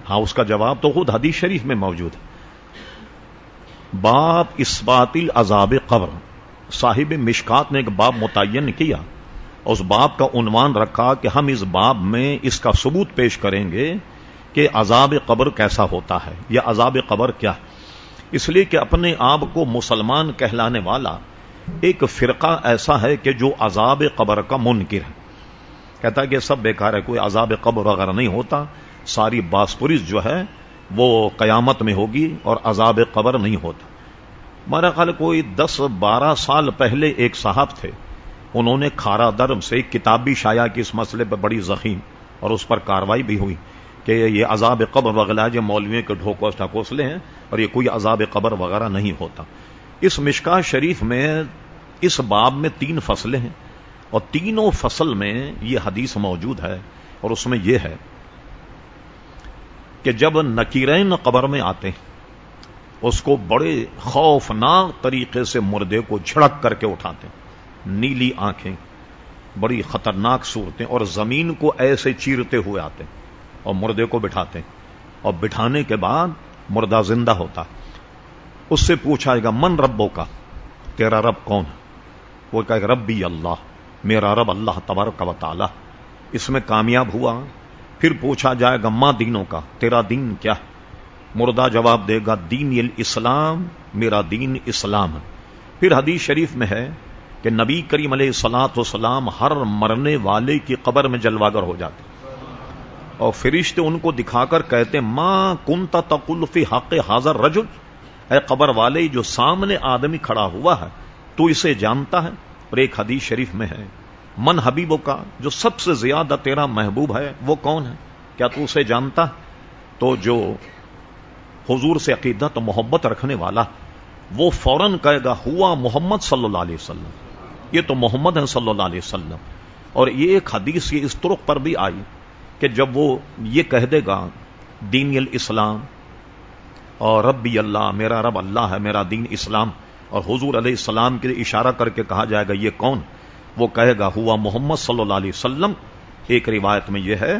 ہاں اس کا جواب تو خود حدیث شریف میں موجود ہے. باب اثبات العذاب قبر. صاحب مشکات نے ایک باب متعین کیا، اس باب کا عنوان رکھا کہ ہم اس باب میں اس کا ثبوت پیش کریں گے کہ عذاب قبر کیسا ہوتا ہے یا عذاب قبر کیا ہے. اس لیے کہ اپنے آپ کو مسلمان کہلانے والا ایک فرقہ ایسا ہے کہ جو عذاب قبر کا منکر ہے، کہتا ہے کہ سب بیکار ہے، کوئی عذاب قبر وغیرہ نہیں ہوتا، ساری باسپورس جو ہے وہ قیامت میں ہوگی اور عذاب قبر نہیں ہوتا. میرا خیال کوئی 10-12 سال پہلے ایک صاحب تھے، انہوں نے کھارا درم سے ایک کتاب بھی شائع کی اس مسئلے پہ بڑی ضخیم، اور اس پر کاروائی بھی ہوئی کہ یہ عذاب قبر وغیرہ جو مولویوں کے ڈھوکوس ٹھکوسلے ہیں اور یہ کوئی عذاب قبر وغیرہ نہیں ہوتا. اس مشکاہ شریف میں اس باب میں 3 فصلیں ہیں اور تینوں فصل میں یہ حدیث موجود ہے، اور اس میں یہ ہے کہ جب نکیرین قبر میں آتے ہیں اس کو بڑے خوفناک طریقے سے مردے کو جھڑک کر کے اٹھاتے ہیں، نیلی آنکھیں، بڑی خطرناک صورتیں، اور زمین کو ایسے چیرتے ہوئے آتے ہیں اور مردے کو بٹھاتے ہیں، اور بٹھانے کے بعد مردہ زندہ ہوتا ہے. اس سے پوچھا جائے گا من ربوں کا، تیرا رب کون ہے؟ وہ کہے گا ربی اللہ، میرا رب اللہ تبارک و تعالی. اس میں کامیاب ہوا. پھر پوچھا جائے گا ماں دینوں کا، تیرا دین کیا ہے؟ مردہ جواب دے گا دین الاسلام، میرا دین اسلام ہے. پھر حدیث شریف میں ہے کہ نبی کریم علیہ الصلوۃ والسلام ہر مرنے والے کی قبر میں جلواگر ہو جاتے اور فرشتے ان کو دکھا کر کہتے ماں کنت تقول فی حق حاضر رجل، اے قبر والے جو سامنے آدمی کھڑا ہوا ہے تو اسے جانتا ہے؟ اور ایک حدیث شریف میں ہے من حبیبوں کا، جو سب سے زیادہ تیرا محبوب ہے وہ کون ہے؟ کیا تو اسے جانتا؟ تو جو حضور سے عقیدت و محبت رکھنے والا وہ فوراً کہے گا ہوا محمد صلی اللہ علیہ وسلم، یہ تو محمد ہے صلی اللہ علیہ وسلم. اور یہ ایک حدیث یہ اس طرق پر بھی آئی کہ جب وہ یہ کہہ دے گا دین الاسلام اور ربی اللہ، میرا رب اللہ ہے، میرا دین اسلام، اور حضور علیہ السلام کے لیے اشارہ کر کے کہا جائے گا یہ کون؟ وہ کہے گا ہوا محمد صلی اللہ علیہ وسلم. ایک روایت میں یہ ہے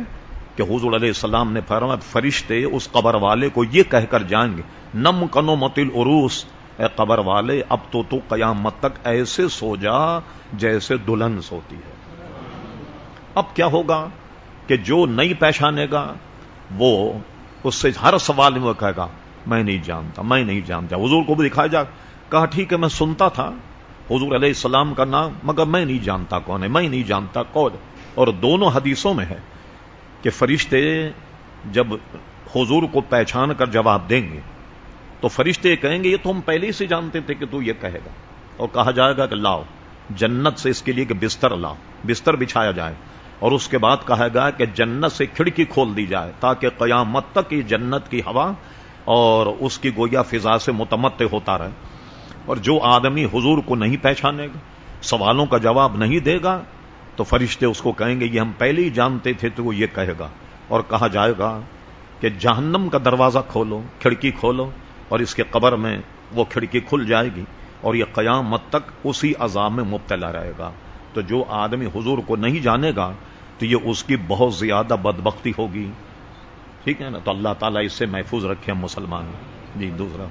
کہ حضور علیہ السلام نے فرمایا فرشتے اس قبر والے کو یہ کہہ کر جائیں گے نم کنو متل عروس، اے قبر والے اب تو قیامت تک ایسے سو جا جیسے دلہن سوتی ہے. اب کیا ہوگا کہ جو نہیں پہچانے گا وہ اس سے ہر سوال میں وہ کہے گا میں نہیں جانتا، میں نہیں جانتا. حضور کو بھی دکھایا جا، کہا ٹھیک ہے میں سنتا تھا حضور علیہ السلام کا نام مگر میں نہیں جانتا کون ہے، میں نہیں جانتا کون. اور دونوں حدیثوں میں ہے کہ فرشتے جب حضور کو پہچان کر جواب دیں گے تو فرشتے کہیں گے یہ تو ہم پہلے ہی سے جانتے تھے کہ تو یہ کہے گا. اور کہا جائے گا کہ لاؤ جنت سے اس کے لیے کہ بستر لاؤ، بستر بچھایا جائے، اور اس کے بعد کہا گا کہ جنت سے کھڑکی کھول دی جائے تاکہ قیامت تک یہ جنت کی ہوا اور اس کی گویا فضا سے متمتع ہوتا رہے. اور جو آدمی حضور کو نہیں پہچانے گا، سوالوں کا جواب نہیں دے گا، تو فرشتے اس کو کہیں گے یہ ہم پہلے ہی جانتے تھے، تو وہ یہ کہے گا. اور کہا جائے گا کہ جہنم کا دروازہ کھولو، کھڑکی کھولو، اور اس کے قبر میں وہ کھڑکی کھل جائے گی اور یہ قیامت تک اسی عذاب میں مبتلا رہے گا. تو جو آدمی حضور کو نہیں جانے گا تو یہ اس کی بہت زیادہ بدبختی ہوگی. ٹھیک ہے نا؟ تو اللہ تعالیٰ اس سے محفوظ رکھے ہم مسلمان. جی دوسرا